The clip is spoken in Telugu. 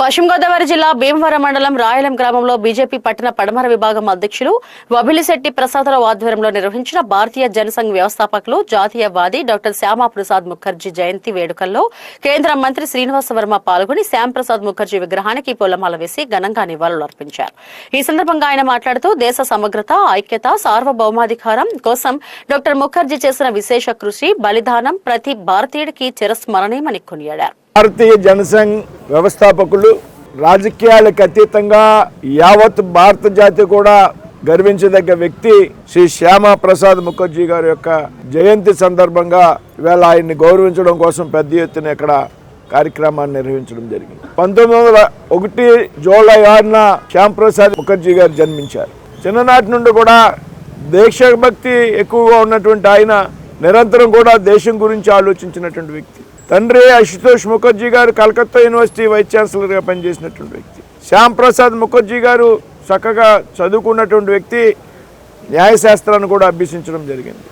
పశ్చిమ గోదావరి జిల్లా భీమవరం మండలం రాయలం గ్రామంలో బీజేపీ పట్టణ పడమర విభాగం అధ్యక్షులు వబిలిశెట్టి ప్రసాదరావు ఆధ్వర్యంలో నిర్వహించిన భారతీయ జనసంఘ్ వ్యవస్థాపకులు జాతీయవాది డాక్టర్ శ్యామాప్రసాద్ ముఖర్జీ జయంతి వేడుకల్లో కేంద్ర మంత్రి శ్రీనివాస వర్మ పాల్గొని శ్యాంప్రసాద్ ముఖర్జీ విగ్రహానికి పూలమాల వేసి ఘనంగా నివాళులర్పించారు. ఈ సందర్భంగా ఆయన మాట్లాడుతూ దేశ సమగ్రత, ఐక్యత, సార్వభౌమాధికారం కోసం డాక్టర్ ముఖర్జీ చేసిన విశేష కృషి, బలిదానం ప్రతి భారతీయుడికి చిరస్మరణీయమని కొనియాడారు. భారతీయ జనసంఘ్ వ్యవస్థాపకులు రాజకీయాలకు అతీతంగా యావత్ భారత జాతి కూడా గర్వించదగ్గ వ్యక్తి శ్రీ శ్యామాప్రసాద్ ముఖర్జీ గారి యొక్క జయంతి సందర్భంగా ఇవాళ ఆయన్ని గౌరవించడం కోసం పెద్ద ఎత్తున ఇక్కడ కార్యక్రమాన్ని నిర్వహించడం జరిగింది. 1901 జూలై 6న శ్యాంప్రసాద్ ముఖర్జీ గారు జన్మించారు. చిన్ననాటి నుండి కూడా దేశభక్తి ఎక్కువగా ఉన్నటువంటి ఆయన నిరంతరం కూడా దేశం గురించి ఆలోచించినటువంటి వ్యక్తి. తండ్రి అశుతోష్ ముఖర్జీ గారు కలకత్తా యూనివర్సిటీ వైస్ ఛాన్సలర్గా పనిచేసినటువంటి వ్యక్తి. శ్యాంప్రసాద్ ముఖర్జీ గారు చక్కగా చదువుకున్నటువంటి వ్యక్తి, న్యాయశాస్త్రాన్ని కూడా అభ్యసించడం జరిగింది.